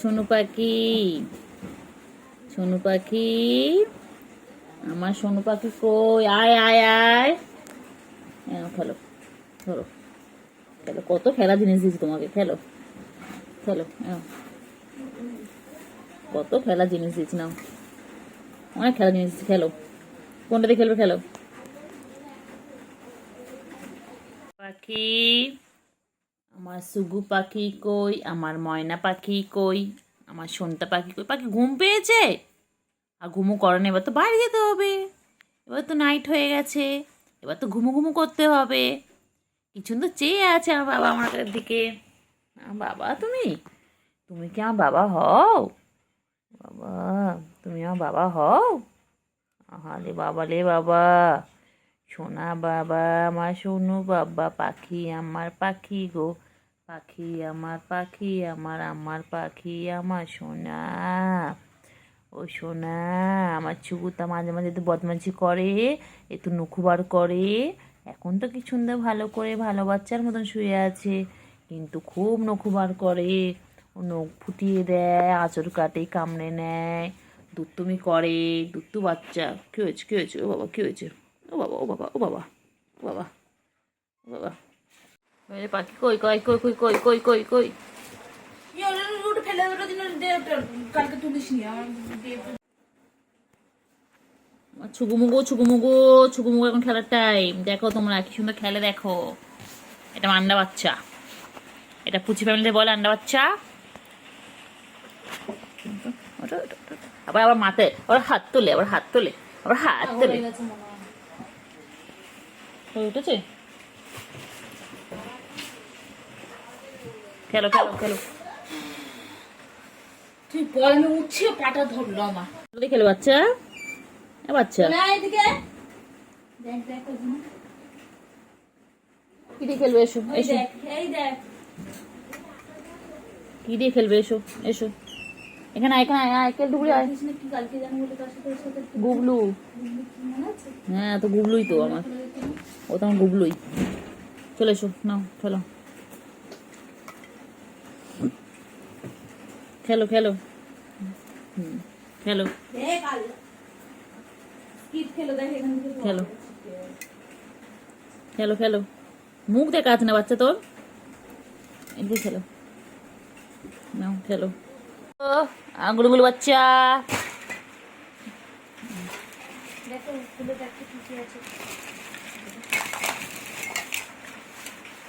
সোনু পাখি, সোনু পাখি, আমার সোনু পাখি কই? আয় আয় আয়, খেলো ধরো, খেলো। কত খেলা জিনিস দিয়েছি তোমাকে, খেলো খেলো। কত খেলা জিনিস দিয়েছি, নাও অনেক খেলা জিনিস দিয়েছি, খেলো। কোনটাতে খেলবে খেলো। পাখি, আমার সুগু পাখি কই? আমার ময়না পাখি কই? আমার সোনটা পাখি কই? পাখি ঘুম পেয়েছে? আর ঘুমু করে না, এবার তো বাইরে যেতে হবে, এবার তো নাইট হয়ে গেছে, এবার তো ঘুমু ঘুমু করতে হবে। কিছু তো চেয়ে আছে আমার বাবা আমার দিকে। বাবা, তুমি তুমি কি আমার বাবা হও? বাবা, তুমি আমার বাবা হও? আহারে বাবা রে বাবা, সোনা বাবা, আমার সোনু বাবা, পাখি আমার পাখি গো, পাখি আমার পাখি, আমার আমার পাখি, আমার সোনা। ও সোনা, আমার চুকুতা মাঝে মাঝে তো বদমাইশি করে, একটু নখুবার করে। এখন তো কি সুন্দর ভালো করে ভালো বাচ্চার মতন শুয়ে আছে, কিন্তু খুব নখুবার করে। ও নখ ফুটিয়ে দেয়, আঁচড় কাটে, কামড়ে নেয়, দুত্তুমি করে। দুত্তু বাচ্চা। কি হয়েছে, কি হয়েছে? ও বাবা, কি হয়েছে? ও বাবা, ও বাবা, ও বাবা, ও বাবা, ও বাবা। পাখি কই কই কই কই কই কই কই কই? কালকে তুলিস নি ছুগুমুগু ছুগুমুগু ছুগুমুগু। এখন খেলার টাইম। দেখো তোমরা কি সুন্দর খেলে, দেখো। এটা আন্ডা বাচ্চা, এটা পুচি ফ্যামিলিতে বলে আন্ডা বাচ্চা। আবার আবার মাথায় আবার হাত তোলে, আবার হাত তোলে, আবার হাত তোলে। উঠেছে? খেলো খেলো খেলো। তুই বল, আমি উঠছি, পাটা ধরলো আমার। খেলো বাচ্চা, বাচ্চা কি দিয়ে খেলবে? এসো এসো, কি দিয়ে খেলবে? এসো এসো, এখানে এখানে আয়, কেলটুকুলি আয়। গুবলু, হ্যাঁ তো গুবলুই তো আমার, ও তো আমার গুবলুই। চলে এসো, নাও খেলো খেলো খেলো। খেলো খেলো খেলো খেলো। মুখ দেখা আছে না বাচ্চা তোর, এদিকে খেলো, নাও খেলো। গুলুগুলু বাচ্চা,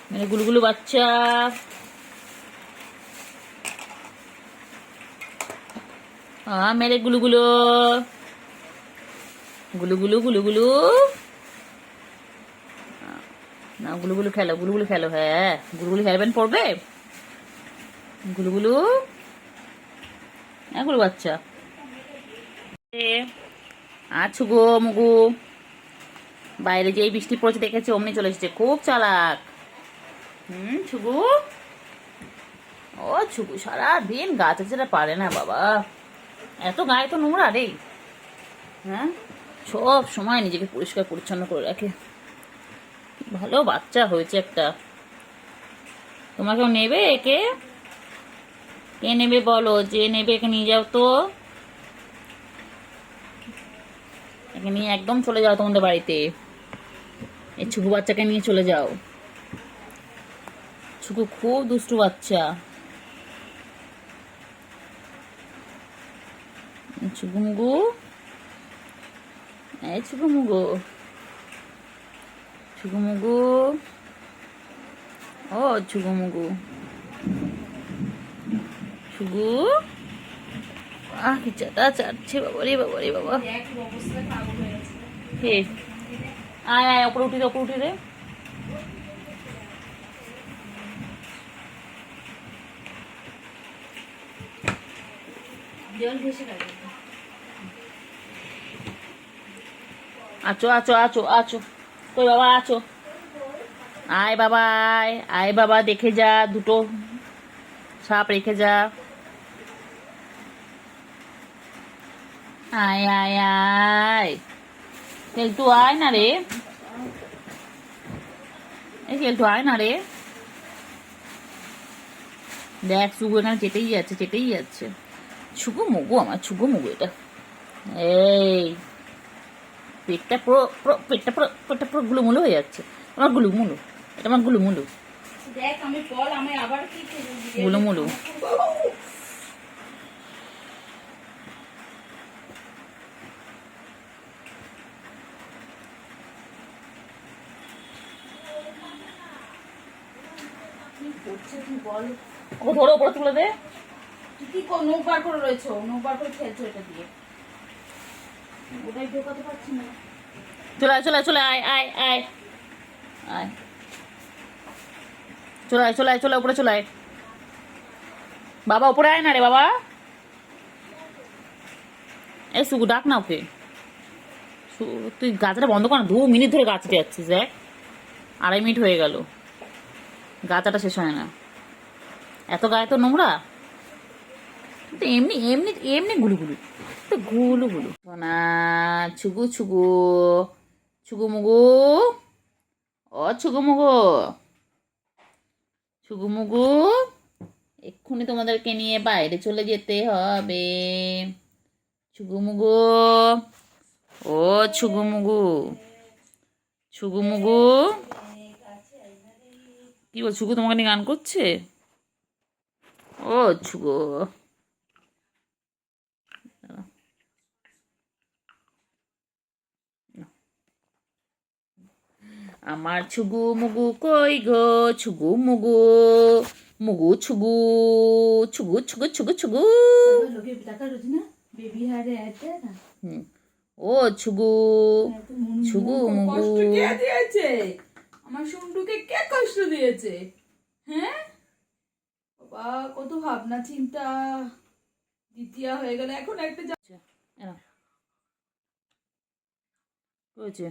মানে গুলুগুলু বাচ্চা। মেরে গুলুগুলু গুলুগুলু গুলুগুলু। না গুলুগুলু খেলো, গুলুগুলু খেলো। হ্যাঁ, গুলুগুলু হেলমেট পড়বে। গুলুগুলু, হ্যাঁ গুলু বাচ্চা। আছো গো মুগু, বাইরে যেই বৃষ্টি পড়েছে দেখেছে, অমনি চলে এসেছে, খুব চালাক। ছুগু, ও ছুগু সারাদিন গাছে যেটা পারে না বাবা, এত গায়ে তো নোংরা রে। হ্যাঁ, সব সময় নিজেকে পরিষ্কার পরিচ্ছন্ন করে রাখে। ভালো বাচ্চা হয়েছে একটা। তোমাকেও নেবে একে? কে নেবে বলো, যে নেবে একে নিয়ে যাও তো। একে নিয়ে একদম চলে যাও তোমাদের বাড়িতে, এই ছুকু বাচ্চাকে নিয়ে চলে যাও। ছুকু খুব দুষ্টু বাচ্চা। ছুকুমুগু, এই ছুকুমুগু, ছুকুমুগু, ও ছুকুমুগু, ছুগু। কি চাটা চাটছে, বাবারে বাবারে বাবা। কে? আয় আয়, ওপরে উঠি রে, ওপরে উঠি রে। আছো আছো আছো আছো, কই বাবা আছো? আয় বাবা, আয় আয় বাবা, দেখে যা, দুটো সাপ রেখে যা। আয় আয় আয়, কেলটু আয় না রে, এই কেলটু আয় না রে। দেখ শুগু এখানে চেটেই যাচ্ছে ছুগু মুগু আমার ছুগু মুগু এটা। এই পেটটা পুরো গুলুমুলু হয়ে যাচ্ছে। আমার গুলুমুলু, এটা আমার গুলুমুলু দেখ আমি বল আমি আবার কি গুলুমুলু। করছে তুই বল। ওকে ধরো উপরে তুলে দে। তুই কি নৌক বার করে রয়েছো, নৌক বার করে খেলছো এটা দিয়ে, ওটাই ঢোকাতে পারছি না। চলে আয় আয় আয় আয়, চলে উপরে চলে আয়। বাবা উপরে আয় না রে বাবা। এই সুগু ডাক না ওকে। তুই গাছটা বন্ধ কর না, 2 মিনিট ধরে গাছটা যাচ্ছিস। দেখ 2.5 মিনিট হয়ে গেল, গাছাটা শেষ হয় না। এত গায়ে তো নোংরা, তো এমনি এমনি এমনি গুলুগুলু, তো গুলুগুলু না। ছুগু ছুগু ছুগু মুগু, ও ছুগু মুগু, ছুগু মুগু, এক্ষুনি তোমাদেরকে নিয়ে বাইরে চলে যেতে হবে। ছুগু মুগু, ও ছুগু মুগু, ছুগু মুগু। কি বল ছুগু তোমাকে নিয়ে গান করছে? ও ছুগু, আমার ছুগু মুগু কই গো, ছুগু মুগু, মুগু ছুগু, ছুগু ছুগু ছুগু ছুগু। লোকে টাকা রোজ না বেবি হারে আছে না। ও ছুগু, ছুগু মুগু। কষ্ট কে দিয়েছে আমার শুন্ডুকে, কে কষ্ট দিয়েছে? হ্যাঁ বাবা, কত ভাবনা চিন্তা, দ্বিতীয় হয়ে গেল এখন একটা হয়েছে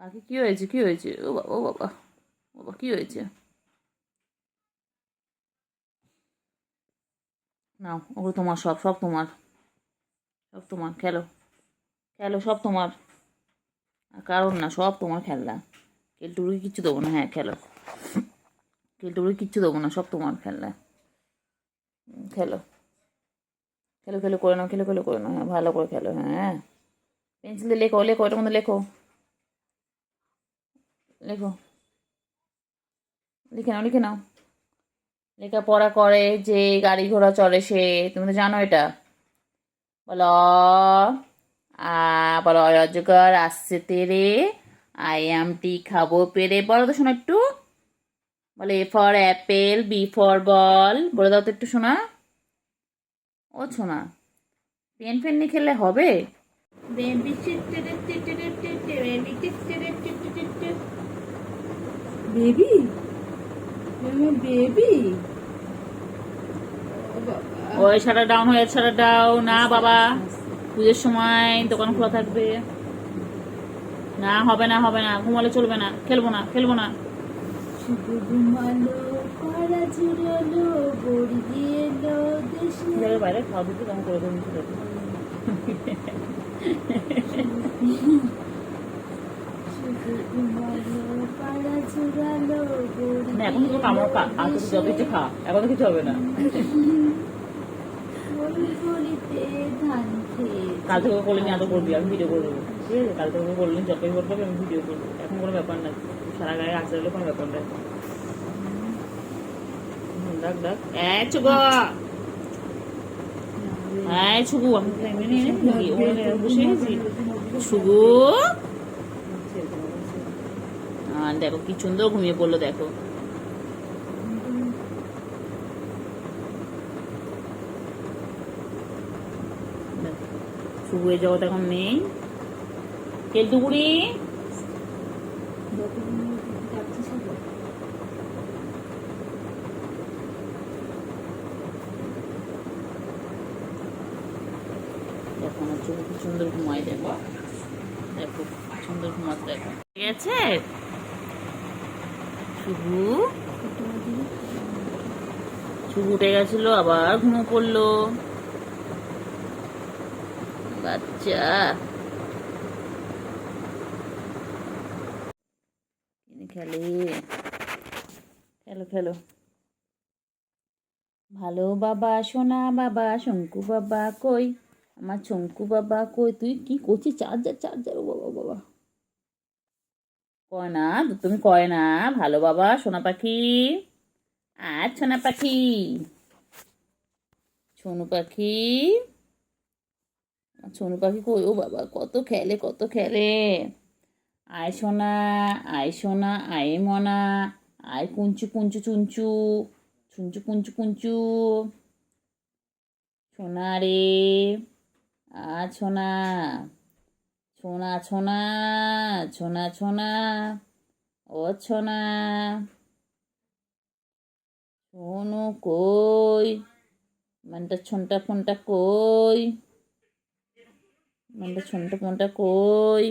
পাখি, কি হয়েছে কি হয়েছে? ও বাবা ও বাবা বাবা, কি হয়েছে? নাও ওগুলো তোমার, সব সব তোমার, সব তোমার, খেলো খেলো, সব তোমার। কারণ না, সব তোমার খেলনা। কেলটুকুরি কিচ্ছু দেবো না, হ্যাঁ খেলো। কেলটুকুরি কিচ্ছু দেবো না, সব তোমার খেলনা। খেলো খেলো খেলো করে নাও, খেলো খেলো করে নাও, হ্যাঁ ভালো করে খেলো। হ্যাঁ পেন্সিল দিয়ে লেখো লেখো, এটার মধ্যে লেখো, লেখো, লিখে নাও লিখে নাও। লেখাপড়া করে যে গাড়ি ঘোড়া চড়ে সে, তুমি তো জানো এটা। বলো বলো অজগর আসছে তেরে, আমটি খাবো পেরে। বলো তো শোনা একটু, বলে A for apple, B for ball, বলে দাও তো একটু শোনা। ও শোনা, পেন ফেন নিয়ে খেললে হবে? বেবি বেবি ওই শাটার ডাউন হয়ে যাচ্ছে, শাটার ডাউন। না বাবা, পুজোর সময় দোকান খোলা থাকবে। না হবে না হবে না, ঘুমালে চলবে না, খেলবো না খেলবো না। শুধু ঘুমালো পাড়া ঝুরলো বড়ি দিয়ে এলো দেশে। বাইরে খাওয়া দিতে কেমন করে দেবো? শুধু ঘুমালো পাড়া ঝুরালো বড়ি না এখন তো কামড় যত ইচ্ছে খা, এখন তো কিছু হবে না। বলিতে ধান খেয়ে কাল থেকে করলে নি, আদৌ করবি, আমি ভিডিও করে দেবো। ঠিক আছে, কাল থেকে করলে যতই করবো আমি ভিডিও করবো, এখন কোনো ব্যাপার না। সারা গায়ে আসতে হলে কোনো ব্যাপার না। ডাক ডাক ছুগু, হ্যাঁ ছুগু, আমি বসে গেছি। ছুগু দেখো কি সুন্দর ঘুমিয়ে পড়লো, দেখো। ছুগু এই জগৎ এখন নেই। কেলটুকুড়ি দেখো আমার চোখ কি সুন্দর ঘুমায়, দেখো দেখো সুন্দর ঘুমাতে, দেখো ঠিক আছে। ছুগু ছুগু উঠে গেছিল, আবার ঘুমো পড়লো বাচ্চা। খেলে খেলো খেলো। ভালো বাবা, সোনা বাবা, শঙ্কু বাবা কই, আমার শঙ্কু বাবা কই, তুই কি করছিস? চার্জার চার্জার, ও বাবা বাবা, কয় না, তুমি কয় না ভালো বাবা সোনা পাখি, আর সোনা পাখি, সোনু পাখি, সোনু পাখি কই, ও বাবা কত খেলে কত খেলে, আয় সোনা, আয় সোনা, আয় মনা, আয় কুঞ্চু কুঞ্চু চুঞ্চু, চুঞ্চু কুঞ্চু কুঞ্চু, সোনা রে, আ সোনা, সোনা সোনা, সোনা সোনা, ও সোনা, সোনু কই, মানটা ছনটা ফোনটা কই, মানটা ছনটা ফোনটা কই,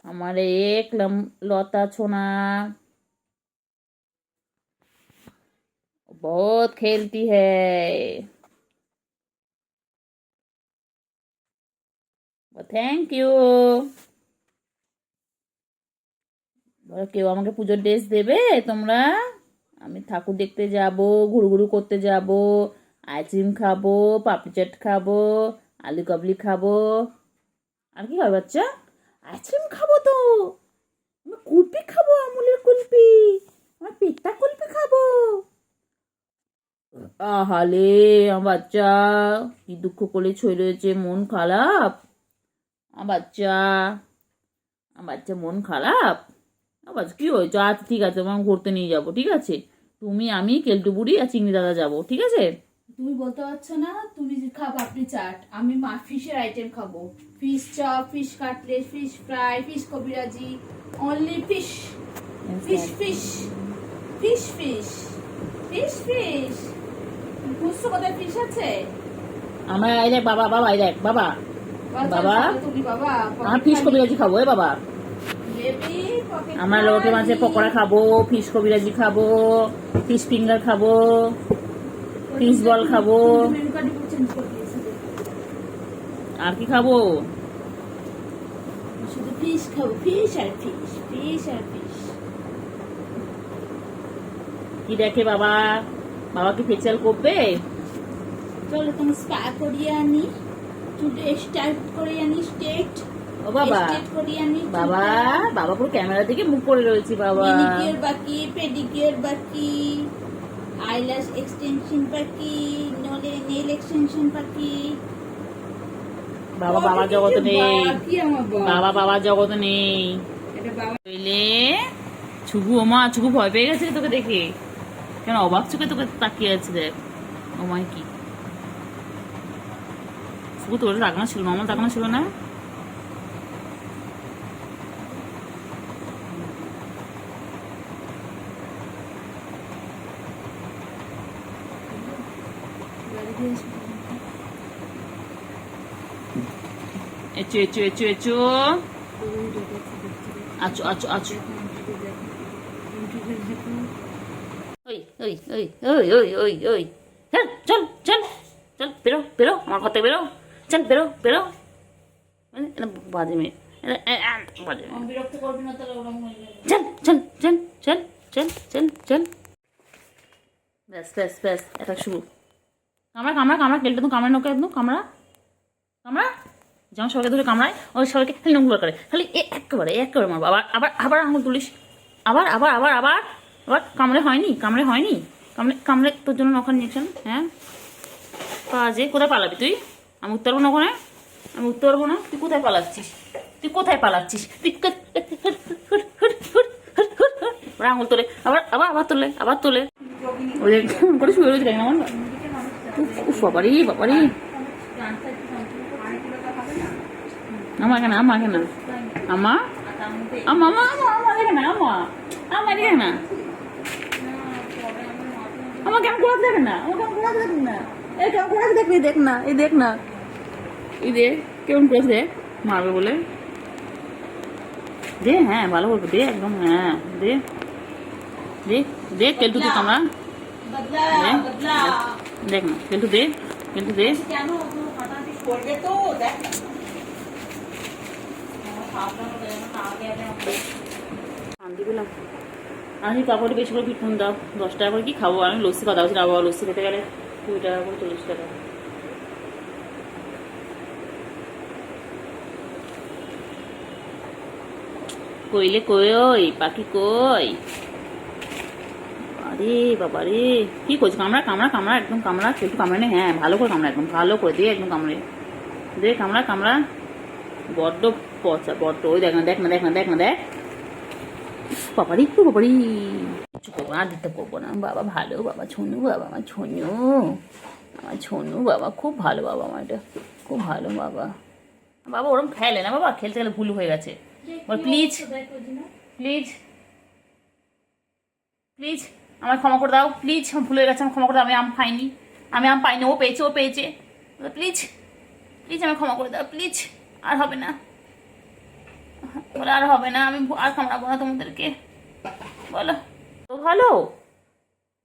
আমার এক লতা সোনা, बहुत खेलती है। Thank you. কেউ আমাকে পুজোর ড্রেস দেবে তোমরা? আমি ঠাকুর দেখতে যাব, ঘুরু করতে যাব, আইসক্রিম খাবো, পাপড়ি চাট খাবো, আলু কাবলি খাবো, আর কি খাবে বাচ্চা? আইসক্রিম খাবো তো, আমি কুলপি খাবো, আমুলের কুলপি, আমার পেটটা কুলপি খাবো। আহালে আমার বাচ্চা কি দুঃখ করে ছড়ে রয়েছে, মন খারাপ আমার বাচ্চা, আমার বাচ্চা মন খারাপ। আবার কি হয়েছে? আচ্ছা ঠিক আছে, আমার ঘুরতে নিয়ে যাবো, ঠিক আছে, তুমি আমি কেলটু বুড়ি আর চিংড়ি দাদা যাবো, ঠিক আছে? তুমি বলতে পারছো না, তুমি খাও পাপড়ি চাট, আমি ফিশের আইটেম খাবো, fish chop, fish cutlet, fish fry, fish কবিরাজি, only fish, fish fish, fish fish, fish fish. বুঝছো কোথায় ফিশ আছে? আমার এই দেখ বাবা, বাবা এই দেখ বাবা, বাবা তুমি বাবা আমার ফিশ কবিরাজি খাবো, এ বাবা আমরা লোকে মাছের পকোড়া খাবো, ফিশ কবিরাজি খাবো, ফিশ ফিঙ্গার খাবো, ফিশ বল খাবো, আর কি খাবো? শুধু ফিশ খাবো, ফিশ আর ফিশ, ফিশ আর ফিশ। কি দেখে বাবা? বাবা কি ফেসিয়াল করবে? চলো তুমি স্পা করিয়ে আনি, চুলে স্টাইল করে আনি, স্ট্রেট। ও বাবা, স্ট্রেট করে আনি বাবা, বাবা পুরো ক্যামেরা দিকে মুখ করে রয়েছে বাবা। মেনিকিউর বাকি, পেডিকিউর বাকি, আইল্যাশ এক্সটেনশন বাকি, নেল এক্সটেনশন বাকি। বাবা বাবা জগতে নেই, বাকি আমার বাবা বাবা জগতে নেই। এটা বাবা বুঝলে ছুগু, ওমা ছুগু ভয় পেয়ে গেছে তোকে দেখে, কেন অবাক চোখে তোকে তাকিয়ে আছে দেখ। ও মাই কি ছুগু, তোর রাগানো ছিল না? আমার রাগানো ছিল না? এচু এচু এচু এচু, আচু আচু আচু, ওই ওই ওই ওই ওই ওই ওই, চল চল চল চল, বেরো বেরো আমার ঘর থেকে বেরো, চল বেরো বেরো, বাজে মেয়ে, বাজে মেয়ে। বিরক্ত করবি না তাহলে ওরকম হয়ে যাবে। চল চল চল চল চল চল চল, ব্যাস ব্যাস ব্যাস, এটা শুরু। কামড়া কামড়া কামড়া, কেলটা তো কামড়া, নোকে একদম কামড়া কামড়া, যেমন সবাইকে ধরে কামড়ায় ওই সবাইকে খালি নোংরা করে, খালি একেবারে একেবারে মারবো, আবার আবার আবার আঙুল তুলিস, আবার আবার আবার আবার আবার, কামড়ে হয়নি, কামড়ে হয়নি, কামড়ে কামড়ে তোর জন্য নখান নিয়েছেন। হ্যাঁ কাজে কোথায় পালাবি তুই? আমি উঠতে পারবো না ওখানে, আমি উঠতে পারবো না, তুই কোথায় পালাচ্ছিস, তুই কোথায় পালাচ্ছিস, তুই আঙুল তোলে, আবার আবার আবার তোলে, আবার তোলে, ওই করে শুয়ে রয়েছে কেন আমার, উফ বাবারি বাবারি, আমা কেন, আমা কেন, আমা আমা আমা আমা দেখে না, আমা আমা দেখে না, আমা কেমন করে দেখে না, আমা কেমন করে দেখে না, এই কেমন করে দেখবি, দেখ না, এই দেখ না, এই দেখ কেমন করে দেখ, মারবে বলে দে, হ্যাঁ ভালো করবে দে, একদম হ্যাঁ দে দে দে, কেলটু তুই কামড়া, দেখ না কেলটু দে, কেলটু দে, কেন করবে তো দেখ না। শান্তি পেলাম। আমি কাপড়ে বেশি করে বিটুন দাও, 10 টাকা করে কি খাবো আমি, লস্যি কথা বলছি, আবার লস্যি খেতে গেলে 2 টাকা করে 40 টাকা। কইলে কই পাখি কই, আরে বাবা রে কি করছি, কামড়া কামড়া কামড়া একদম কামড়া, একটু কামড়ে নে, হ্যাঁ ভালো করে কামড়া, একদম ভালো করে দিয়ে একদম কামড়ে দে, কামড়া কামড়া, বড্ড পচা বড্ড, ওই দেখ না দেখ না দেখ না দেখ না দেখ, বাবারি একটু বাবারি, কিছু করবো না, দিতে করবো না, বাবা ভালো, বাবা ছনু, বাবা আমার ছনু, আমার ছনু বাবা খুব ভালো, বাবা আমার এটা খুব ভালো বাবা। বাবা ওরম খেলে না বাবা, খেলতে গেলে ভুল হয়ে গেছে, প্লিজ প্লিজ প্লিজ আমার ক্ষমা করে দাও, প্লিজ আমার ভুল হয়ে গেছে, আমার ক্ষমা করে দাও, আমি আম খাইনি, আমি আম পাইনি, ও পেয়েছে, ও পেয়েছে, প্লিজ প্লিজ আমার ক্ষমা করে দাও, প্লিজ আর হবে না, বলে আর হবে না, আমি আর কামড়াবো না তোমাদেরকে, বলো তো ভালো।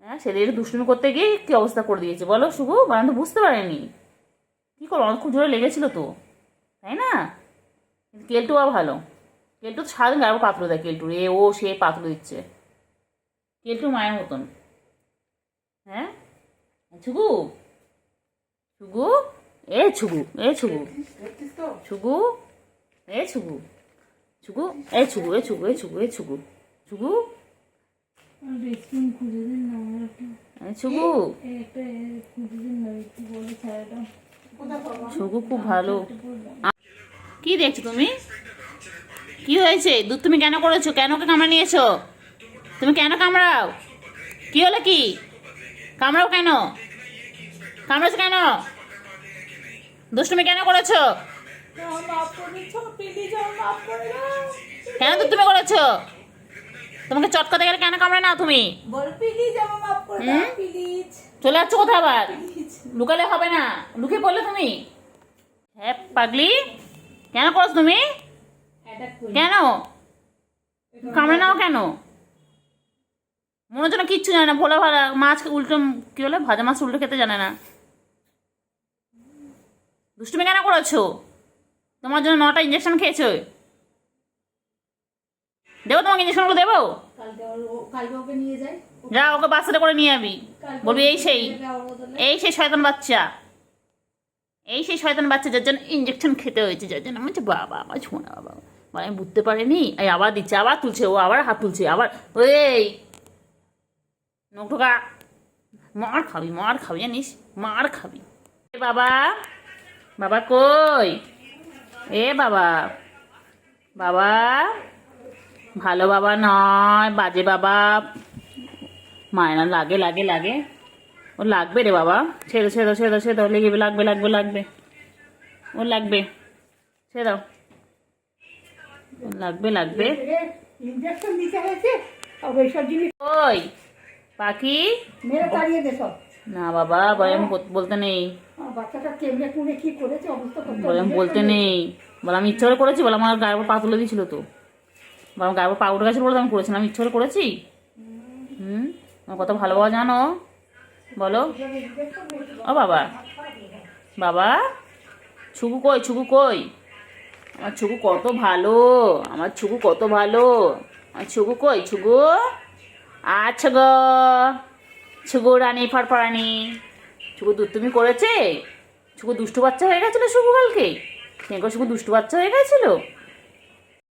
হ্যাঁ ছেলের দুষ্টুমি করতে গিয়ে কি অবস্থা করে দিয়েছে বলো শুভ, বানান তো বুঝতে পারেনি, কি করবো, আমার খুব জোরে লেগেছিল তো, তাই না? কিন্তু কেলটু আর ভালো, কেলটু তো সারাদিন গায়ে পাত্র দেয়, কেলটু এ ও সে পাত্র দিচ্ছে, কেলটু মায়ের মতন। হ্যাঁ ছুগু, ছুগু এ ছুগু, এ ছুগু, ছুগু এ ছুগু, ছুগু এ ছুগু, এ ছুগু, এ ছুগু, এ ছুগু, ছুগু ছুগু, ছুগু খুব ভালো। কি দেখছো তুমি, কি হয়েছে দুধ, তুমি কেন করেছো, কেন ওকে কামড়া নিয়েছো, তুমি কেন কামড়াও, কি হলো কি, কামড়াও কেন, কামড়াছো কেন, দুষ্টুমি কেন করেছো, কেন দুধ তুমি করেছো, তোমাকে চটকাতে গেলে কেন কামড়ে নাও তুমি, চলে যাচ্ছ কোথাও আবার, লুকালে হবে না, লুকিয়ে পড়লে তুমি, হ্যাঁ পাগলি কেন করছো তুমি, কেন কামড়ে নাও কেন, মনে হচ্ছে না কিচ্ছু জানে না, ভোলা ভালা মাছ উল্টো, কি বলে ভাজা মাছ উল্টো খেতে জানে না, দুষ্টুমি কেন করেছো, তোমার জন্য 9টা ইঞ্জেকশন খেয়েছো, দেবো তোমাকে ইঞ্জেকশনগুলো দেবো, যা ওকে বাচ্চাটা করে নিয়ে যাবি, বলবি এই সেই, এই সেই শয়তান বাচ্চা, এই সেই শয়তান বাচ্চা যার জন্য ইঞ্জেকশন খেতে হয়েছে, যার জন্য আমি বাবা আমার ছোঁয়া বাবা, আমি বুঝতে পারিনি, এই আবার দিচ্ছে, আবার তুলছে, ও আবার হাত তুলছে, আবার ওই নৌকা, মার খাবি জানিস, মার খাবি, এ বাবা, বাবা কই, এ বাবা, বাবা ভালো বাবা নয়, বাজে বাবা, মায়না লাগে লাগে লাগে, ও লাগবে রে বাবা, ছেড়ে ছেড়ে ছেড়ে ছেড়ে দাও, লেগে লাগবে লাগবে লাগবে, ও লাগবে, ছেড়ে দাও, লাগবে লাগবে, ইনজেকশন দিতে হয়েছে ওইসব জিনিস ওই পাখি মেরে তাড়িয়ে দে সব। না বাবা বলে বলতে নেই, বাচ্চাটা কেমনে কুড়ে কি করেছে অবস্থা বলে বলতে নেই, বলে আমি ইচ্ছা করে করেছি, বলে আমার গায়ের উপর পা তুলে দিয়েছিল তো, বলে আমার গায়ের উপর পা উঠে গেছিল বলে আমি করেছিলাম, আমি ইচ্ছা করে করেছি, আমার কত ভালো বাবা জানো, বলো ও বাবা, বাবা ছুকু কই, ছুকু কই, আমার ছুকু কত ভালো, আমার ছুকু কত ভালো, আমার ছুকু কই, ছুকু আচ্ছা গো, ছুকু রানী ফরফরানি, ছুকু দুধ তুমি করেছে, ছুকু দুষ্টু বাচ্চা হয়ে গেছিলো শুকু কালকে, শুকু দুষ্টু বাচ্চা হয়ে গেছিলো।